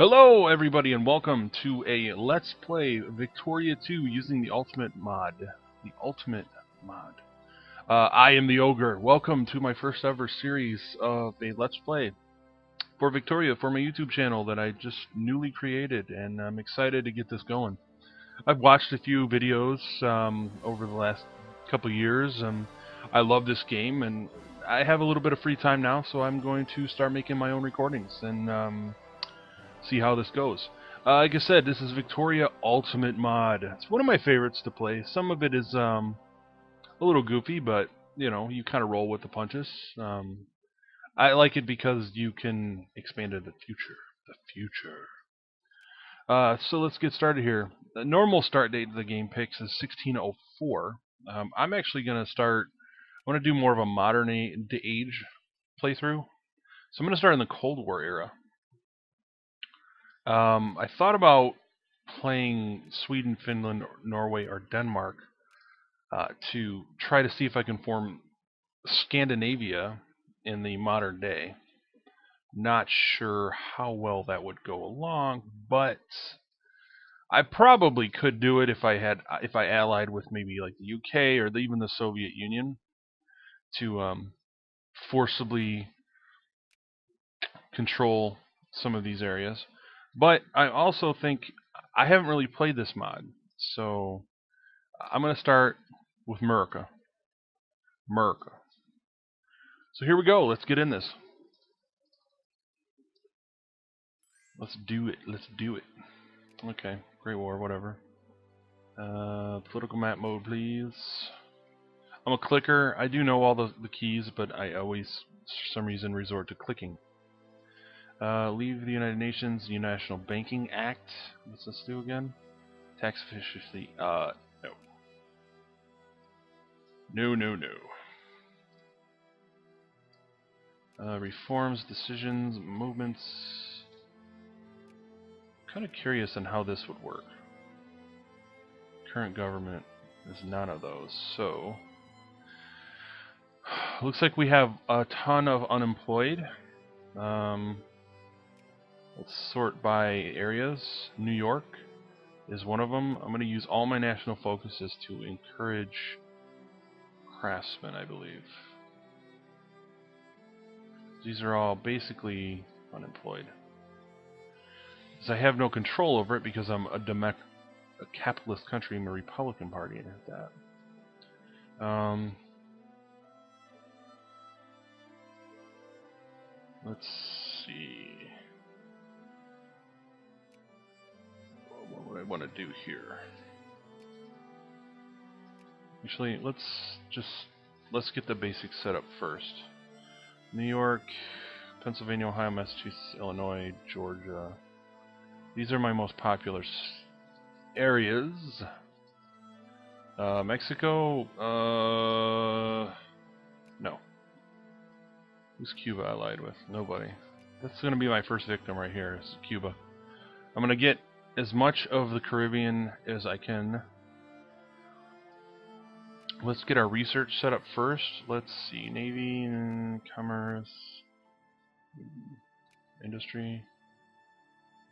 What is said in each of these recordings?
Hello everybody and welcome to a Let's Play Victoria 2 using the Ultimate mod. The Ultimate mod. I am the Ogre. Welcome to my first ever series of a Let's Play for Victoria for my YouTube channel that I just newly created, and I'm excited to get this going. I've watched a few videos over the last couple years, and I love this game, and I have a little bit of free time now, so I'm going to start making my own recordings and see how this goes. Like I said, this is Victoria Ultimate Mod. It's one of my favorites to play. Some of it is a little goofy, but you know, you kind of roll with the punches. I like it because you can expand into the future. The future. So let's get started here. The normal start date of the game picks is 1604. I'm actually going to start. I want to do more of a modern age playthrough. So I'm going to start in the Cold War era. I thought about playing Sweden, Finland, Norway, or Denmark to try to see if I can form Scandinavia in the modern day. Not sure how well that would go along, but I probably could do it if I allied with maybe like the UK or even the Soviet Union to forcibly control some of these areas. But I also think I haven't really played this mod, so I'm going to start with Murica. So here we go. Let's get in this. Let's do it. Okay, Great War, whatever. Political map mode, please. I'm a clicker. I do know all the keys, but I always, for some reason, resort to clicking. Leave the United Nations, the International Banking Act. What's this do again? Tax efficiency. No. Reforms, decisions, movements. Kind of curious on how this would work. Current government is none of those, so looks like we have a ton of unemployed. Let's sort by areas. New York is one of them. I'm going to use all my national focuses to encourage craftsmen, I believe. These are all basically unemployed. Because I have no control over it because I'm a capitalist country. I'm a Republican Party at that. Let's see. What would I want to do here? Actually, let's get the basics set up first. New York, Pennsylvania, Ohio, Massachusetts, Illinois, Georgia. These are my most popular areas. Mexico, no. Who's Cuba allied with? Nobody. That's going to be my first victim right here, is Cuba. I'm going to get as much of the Caribbean as I can. Let's get our research set up first. Let's see. Navy and commerce. Industry.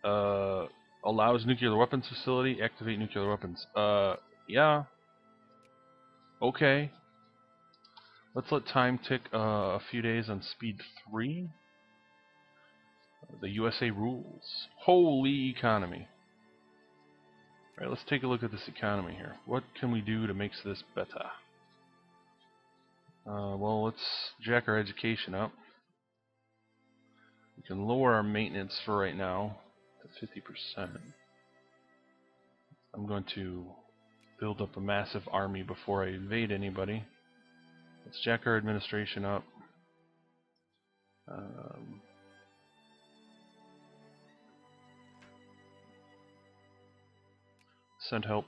Allows nuclear weapons facility. Activate nuclear weapons. Yeah. Okay. Let's let time tick a few days on speed 3. The USA rules. Holy economy. Alright, let's take a look at this economy here. What can we do to make this better? Well, let's jack our education up. We can lower our maintenance for right now to 50%. I'm going to build up a massive army before I invade anybody. Let's jack our administration up. Send help.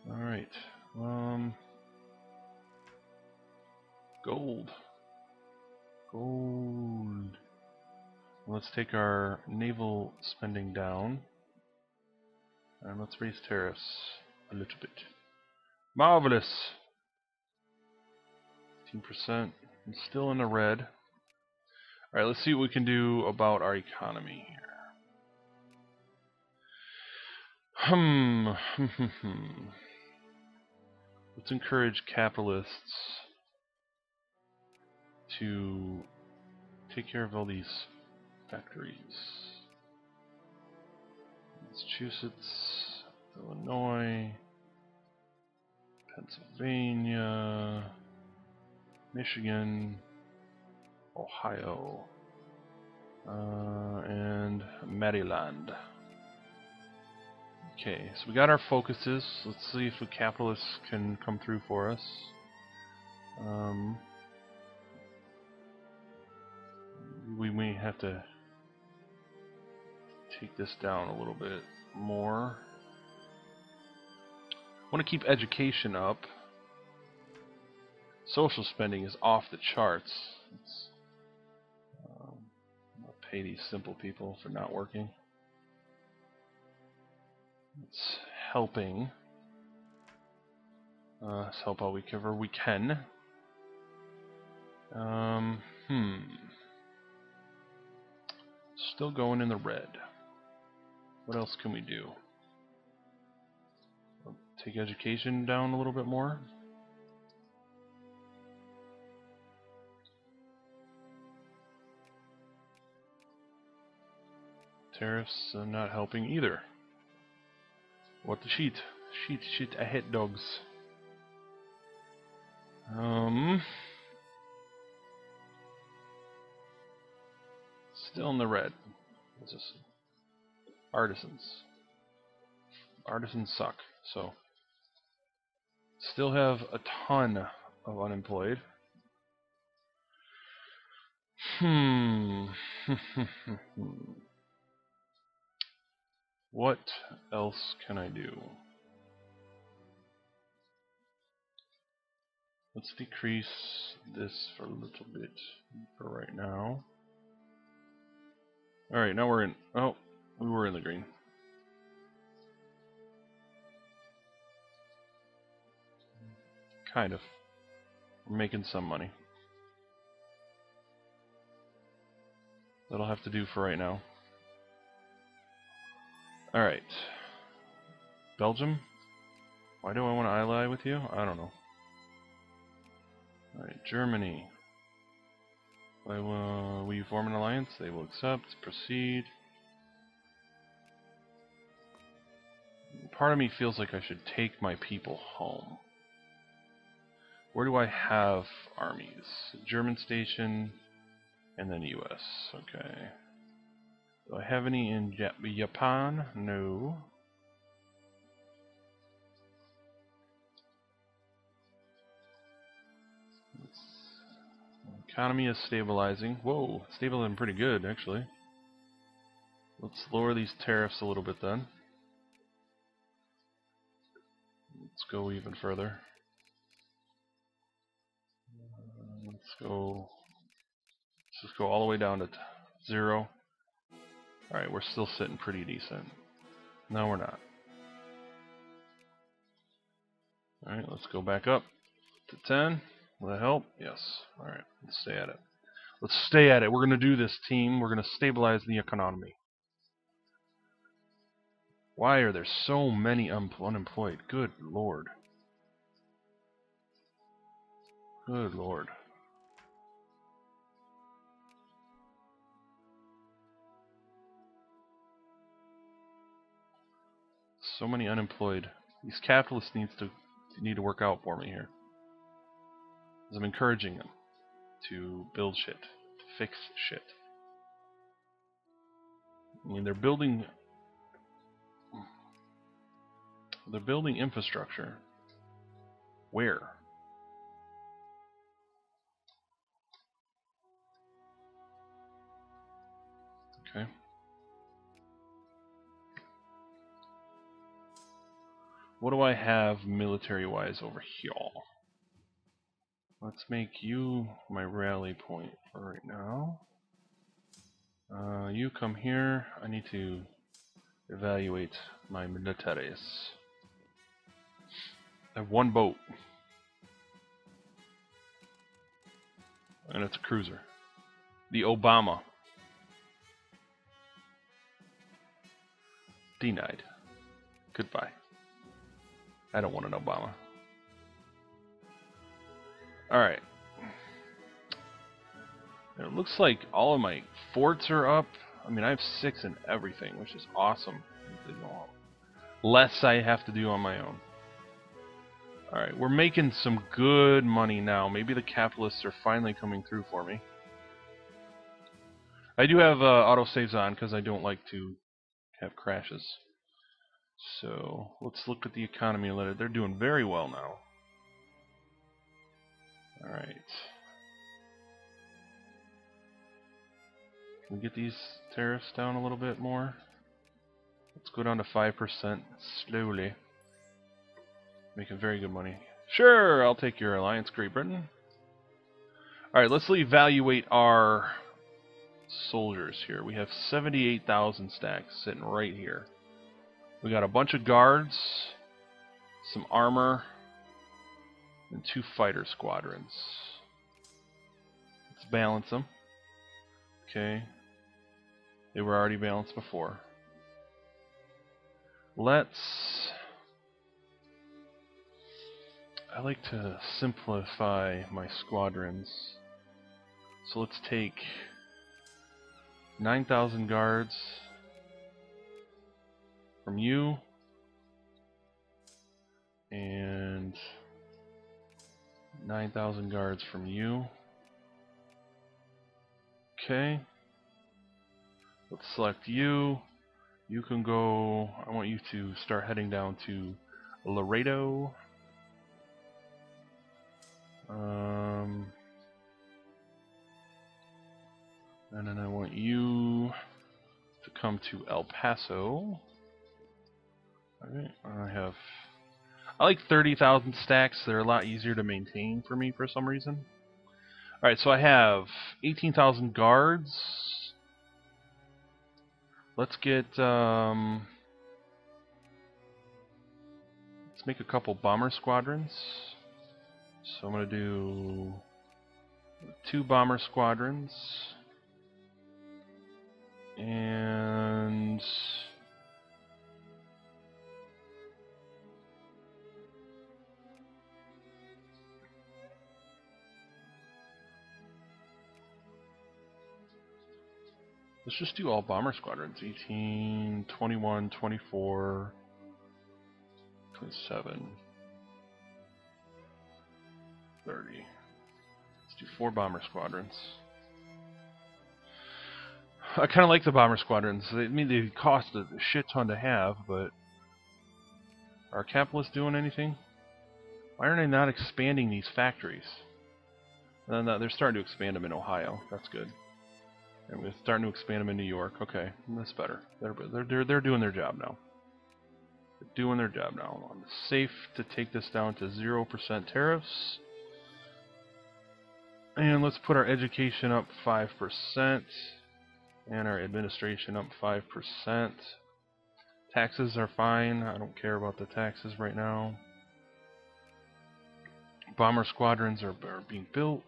Alright. Gold. Let's take our naval spending down. And let's raise tariffs a little bit. Marvelous! 15%. I'm still in the red. Alright, let's see what we can do about our economy here. Let's encourage capitalists to take care of all these factories. Massachusetts, Illinois, Pennsylvania, Michigan, Ohio, and Maryland. Okay, so we got our focuses. Let's see if the capitalists can come through for us. We may have to take this down a little bit more. I want to keep education up. Social spending is off the charts. I'll pay these simple people for not working. It's helping. Let's help out wherever we can. Still going in the red. What else can we do? Take education down a little bit more. Tariffs are not helping either. What the shit? Shit, I hate dogs. Still in the red. What's this? Artisans. Artisans suck, so. Still have a ton of unemployed. What else can I do? Let's decrease this for a little bit for right now. Alright, now we're in. Oh, we were in the green. Kind of. We're making some money. That'll have to do for right now. Alright. Belgium? Why do I want to ally with you? I don't know. Alright, Germany. Will you form an alliance? They will accept. Proceed. Part of me feels like I should take my people home. Where do I have armies? German station, and then US. Okay. Do I have any in Japan? No. Economy is stabilizing. Whoa, stabilizing pretty good actually. Let's lower these tariffs a little bit then. Let's go even further. Let's just go all the way down to 0. Alright, we're still sitting pretty decent. No, we're not. Alright, let's go back up to 10. Will that help? Yes. Alright, let's stay at it. Let's stay at it. We're going to do this, team. We're going to stabilize the economy. Why are there so many unemployed? Good lord. Good lord. So many unemployed. These capitalists need to work out for me here. I'm encouraging them to build shit, to fix shit. I mean, they're building infrastructure. Where? Okay. What do I have military-wise over here? Let's make you my rally point for right now. You come here. I need to evaluate my militaries. I have one boat. And it's a cruiser. The Obama. Denied. Goodbye. I don't want an Obama. Alright. It looks like all of my forts are up. I mean, I have 6 in everything, which is awesome. Less I have to do on my own. Alright, we're making some good money now. Maybe the capitalists are finally coming through for me. I do have autosaves on because I don't like to have crashes. So, let's look at the economy a little. They're doing very well now. Alright. Can we get these tariffs down a little bit more? Let's go down to 5% slowly. Making very good money. Sure, I'll take your alliance, Great Britain. Alright, let's evaluate our soldiers here. We have 78,000 stacks sitting right here. We got a bunch of guards, some armor, and 2 fighter squadrons. Let's balance them. Okay. They were already balanced before. I like to simplify my squadrons. So let's take 9,000 guards from you and 9,000 guards from you. Okay. Let's select you. You can go. I want you to start heading down to Laredo. And then I want you to come to El Paso. Alright, I like 30,000 stacks. They're a lot easier to maintain for me for some reason. Alright, so I have 18,000 guards. Let's get, let's make a couple bomber squadrons. So I'm going to do 2 bomber squadrons. And let's just do all bomber squadrons. 18, 21, 24, 27, 30. Let's do 4 bomber squadrons. I kind of like the bomber squadrons. I mean, they cost a shit ton to have, but are capitalists doing anything? Why aren't they not expanding these factories? No, they're starting to expand them in Ohio. That's good. And we're starting to expand them in New York. Okay, that's better. They're doing their job now. They're doing their job now. It's safe to take this down to 0% tariffs. And let's put our education up 5%. And our administration up 5%. Taxes are fine. I don't care about the taxes right now. Bomber squadrons are being built.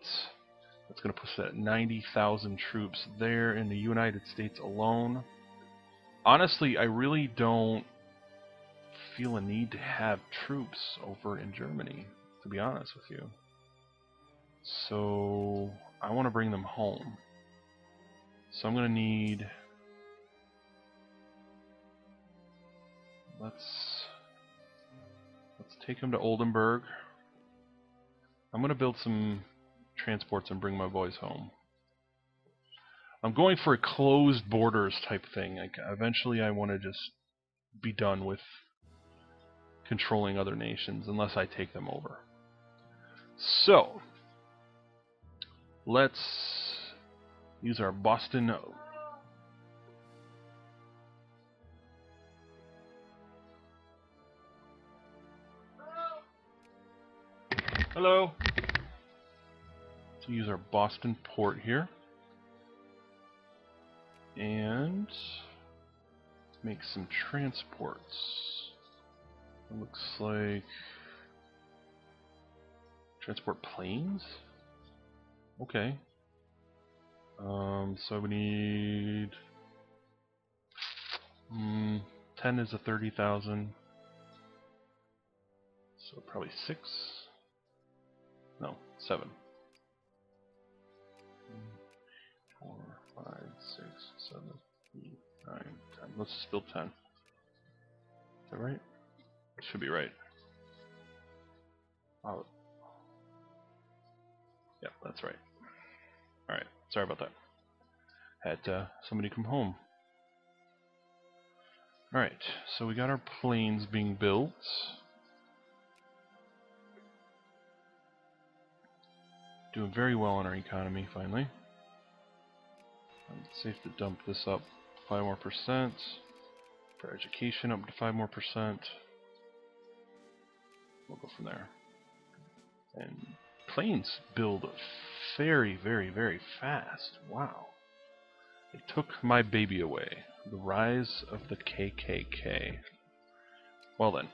That's going to push that 90,000 troops there in the United States alone. Honestly, I really don't feel a need to have troops over in Germany, to be honest with you. So I want to bring them home. So I'm going to need... Let's take them to Oldenburg. I'm going to build some transports and bring my boys home. I'm going for a closed borders type thing. Eventually I want to just be done with controlling other nations unless I take them over. So let's use our Boston. Hello. To use our Boston port here. And make some transports. It looks like transport planes? Okay. So we need 10 is a 30,000. So probably 6. No, 7. 4, 5, 6, 7, 8, 9, 10. Let's just build 10. Is that right? It should be right. Oh. Yeah, that's right. Alright, sorry about that. Had somebody come home. Alright, so we got our planes being built. Doing very well on our economy, finally. It's safe to dump this up 5 more %. For education, up to 5 more %. We'll go from there. And planes build very, very, very fast. Wow. They took my baby away. The rise of the KKK. Well then,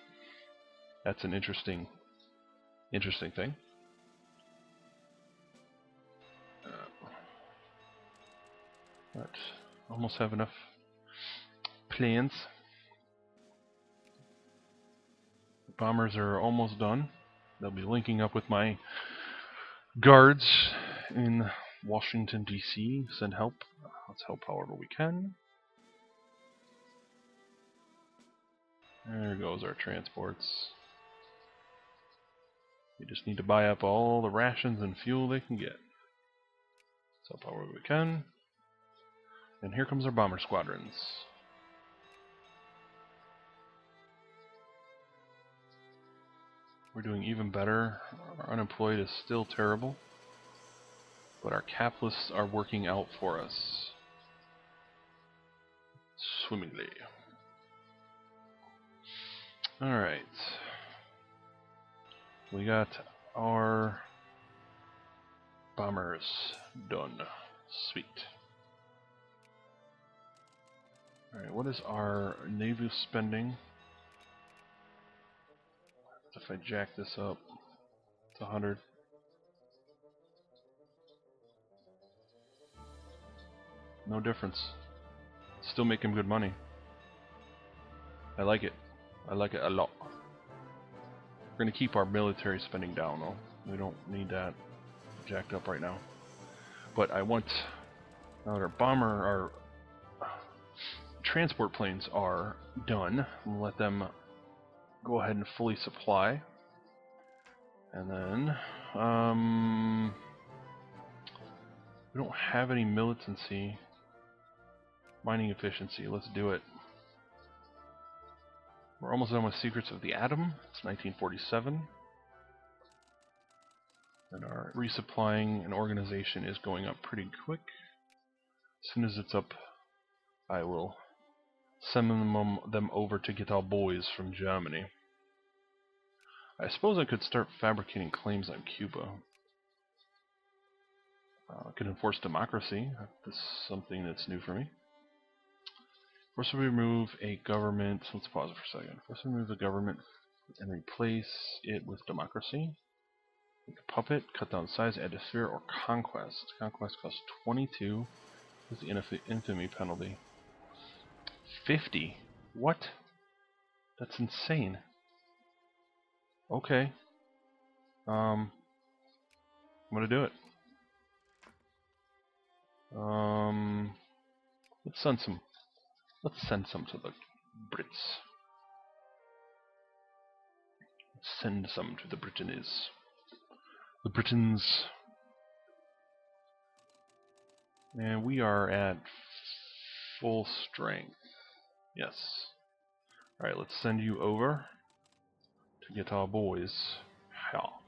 that's an interesting thing. But almost have enough planes. The bombers are almost done. They'll be linking up with my guards in Washington, D.C. Send help. Let's help however we can. There goes our transports. We just need to buy up all the rations and fuel they can get. Let's help however we can. And here comes our bomber squadrons. We're doing even better. Our unemployed is still terrible, but our capitalists are working out for us swimmingly. Alright. We got our bombers done. Sweet. Alright, what is our naval spending? If I jack this up to 100. No difference. Still making good money. I like it. I like it a lot. We're going to keep our military spending down though. We don't need that jacked up right now. But I want, now that our transport planes are done, we'll let them go ahead and fully supply. And then we don't have any militancy. Mining efficiency, let's do it. We're almost done with Secrets of the Atom. It's 1947. And our resupplying and organization is going up pretty quick. As soon as it's up, I will send them over to get our boys from Germany. I suppose I could start fabricating claims on Cuba. I could enforce democracy. This is something that's new for me. First we remove a government, let's pause it for a second. First we remove the government and replace it with democracy. Make a puppet, cut down size, add a sphere, or conquest. Conquest costs 22 with the infamy penalty. 50? What? That's insane. Okay. I'm gonna do it. Let's send some to the Brits. Let's send some to the Britons. The Britons. And we are at full strength. Yes. Alright, let's send you over to get our boys. Hell.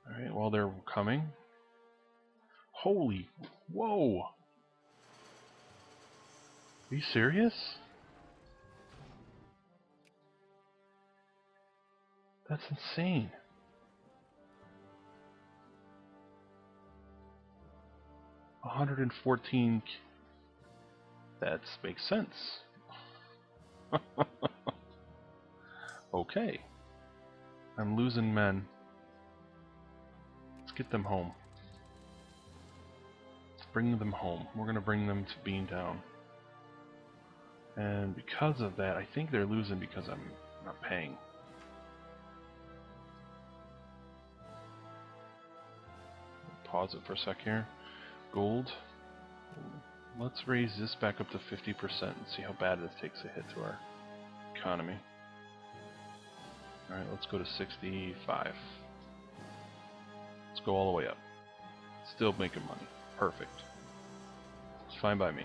Alright, while they're coming. Holy, whoa! Are you serious? That's insane. $114. That makes sense. Okay. I'm losing men. Let's get them home. bring them home. We're going to bring them to Beantown. And because of that, I think they're losing because I'm not paying. Pause it for a sec here. Gold. Let's raise this back up to 50% and see how bad this takes a hit to our economy. Alright, let's go to 65. Let's go all the way up. Still making money. Perfect. It's fine by me.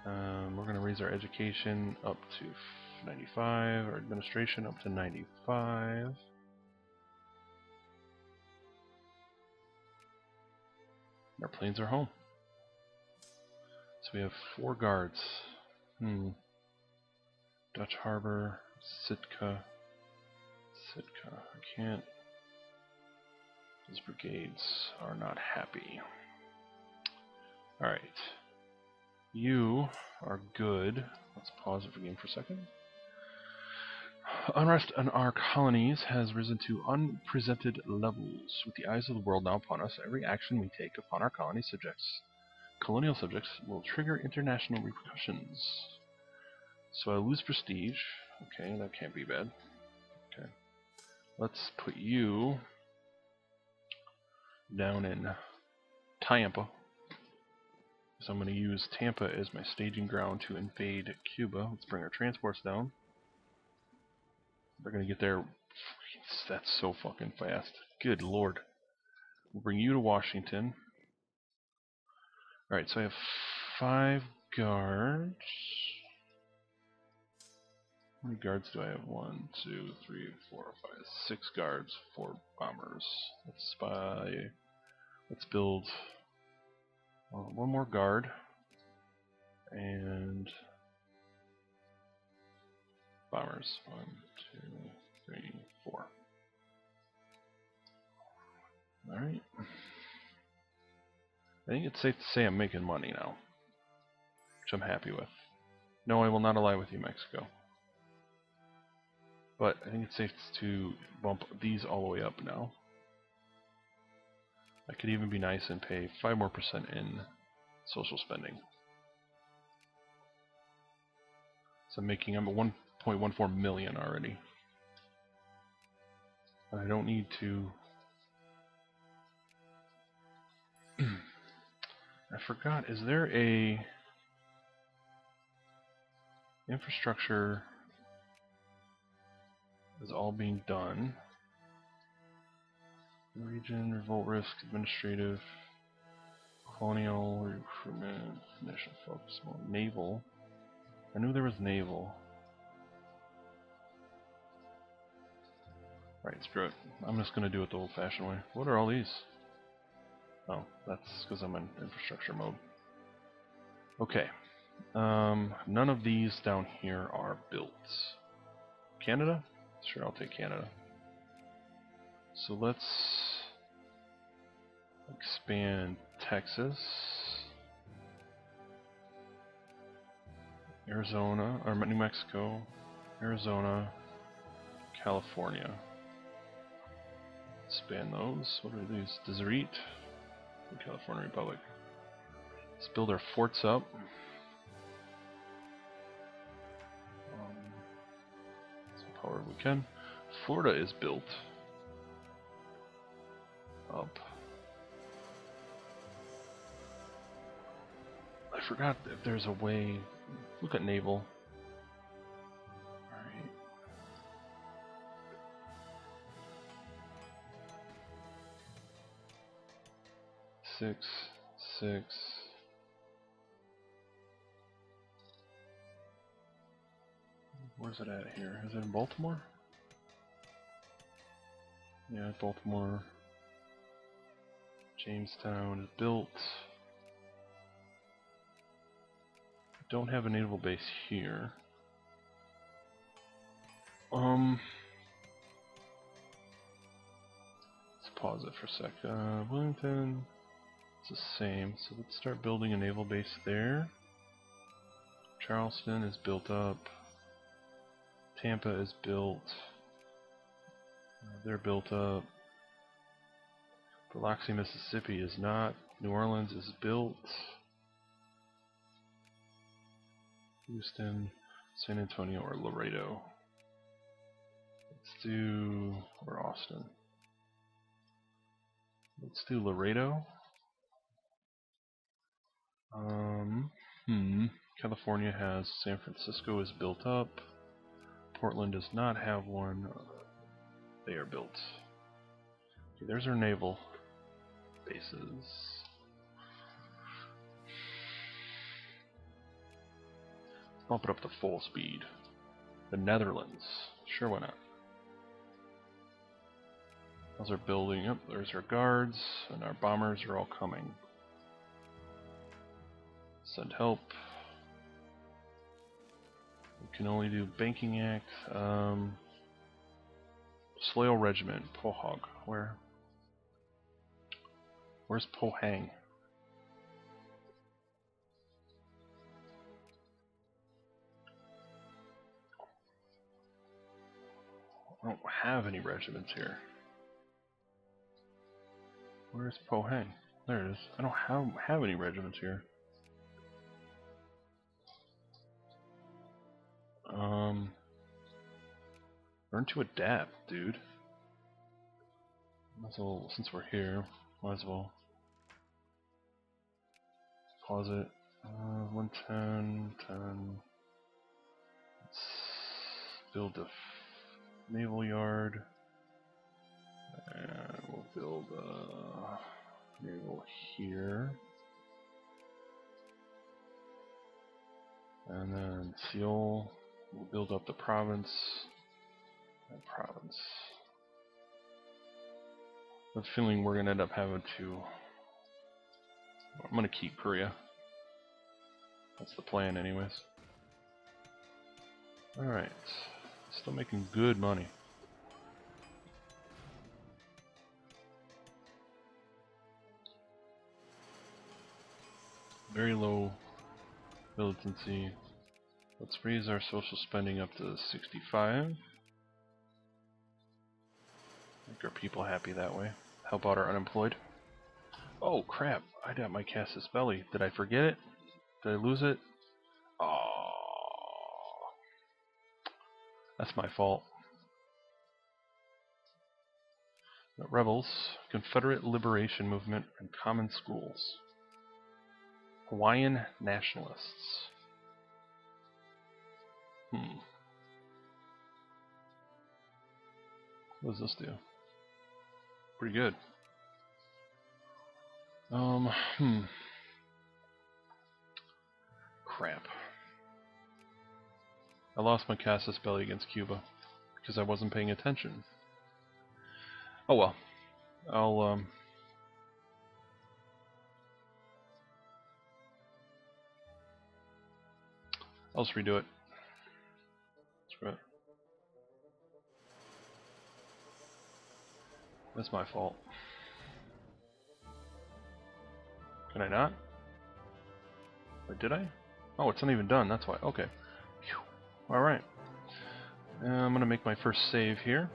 We're going to raise our education up to 95, our administration up to 95. Our planes are home. So we have 4 guards. Dutch Harbor, Sitka. I can't. Those brigades are not happy. Alright. You are good. Let's pause the game for a second. Unrest in our colonies has risen to unprecedented levels. With the eyes of the world now upon us, every action we take upon our colony colonial subjects will trigger international repercussions. So I lose prestige. Okay, that can't be bad. Okay. Let's put you down in Tampa. So I'm going to use Tampa as my staging ground to invade Cuba. Let's bring our transports down. They're going to get there. That's so fucking fast. Good lord. We'll bring you to Washington. Alright, so I have 5 guards. How many guards do I have? 1, 2, 3, 4, 5, 6 guards, 4 bombers. Let's spy. Let's build one more guard. And bombers. 1, 2, 3, 4. Alright. I think it's safe to say I'm making money now, which I'm happy with. No, I will not ally with you, Mexico. But I think it's safe to bump these all the way up now. I could even be nice and pay 5% more in social spending. So I'm at 1.14 million already. And I don't need to. I forgot, is there a infrastructure is all being done? Region, revolt risk, administrative, colonial, recruitment, national focus, naval. I knew there was naval. Right, screw it. I'm just gonna do it the old-fashioned way. What are all these? Oh, that's because I'm in infrastructure mode. Okay. None of these down here are built. Canada? Sure, I'll take Canada. So let's expand Texas, Arizona, or New Mexico, Arizona, California. Expand those. What are these? Deseret, California Republic. Let's build our forts up. Some power we can. Florida is built up. I forgot if there's a way. Look at naval. Alright. Six. Where's it at here? Is it in Baltimore? Yeah, Baltimore. Jamestown is built. Don't have a naval base here. Let's pause it for a sec. Wilmington, it's the same. So let's start building a naval base there. Charleston is built up. Tampa is built. They're built up. Biloxi, Mississippi is not. New Orleans is built. Houston, San Antonio, or Laredo. Let's do... or Austin. Let's do Laredo. California has... San Francisco is built up. Portland does not have one. They are built. Okay, there's our naval bases. Bump it up to full speed. The Netherlands. Sure, why not? Those are building up. There's our guards, and our bombers are all coming. Send help. We can only do Banking Act. Sloyle Regiment, Pohog. Where's Pohang? I don't have any regiments here. Where's Pohang? There it is. I don't have any regiments here. Learn to adapt, dude. Might as well, since we're here, might as well pause it. 110, 10. Let's build a naval yard, and we'll build a naval here, and then Seoul. We'll build up the province. And province. I have a feeling we're gonna end up having to. I'm gonna keep Korea. That's the plan, anyways. All right, still making good money. Very low militancy. Let's raise our social spending up to 65. Make our people happy that way. Help out our unemployed. Oh crap, I got my Casus Belli. Did I forget it? Did I lose it? Oh, that's my fault. The Rebels, Confederate Liberation Movement, and Common Schools. Hawaiian Nationalists. What does this do? Pretty good. Crap. I lost my Casus Belli against Cuba because I wasn't paying attention. Oh well. I'll just redo it. Screw it. That's my fault. Can I not? Wait, did I? Oh, it's not even done, that's why. Okay. Alright. I'm gonna make my first save here.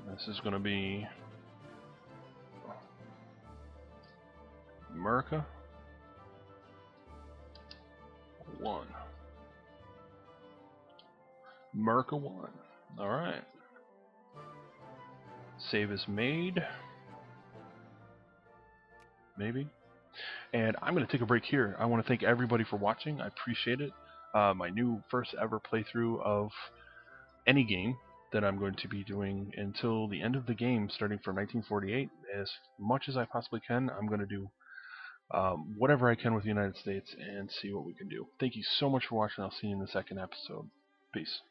This is gonna be Murica 1. Murica 1. Alright. Save is made. Maybe. And I'm going to take a break here. I want to thank everybody for watching. I appreciate it. My new first ever playthrough of any game that I'm going to be doing until the end of the game, starting from 1948. As much as I possibly can, I'm going to do whatever I can with the United States and see what we can do. Thank you so much for watching. I'll see you in the second episode. Peace.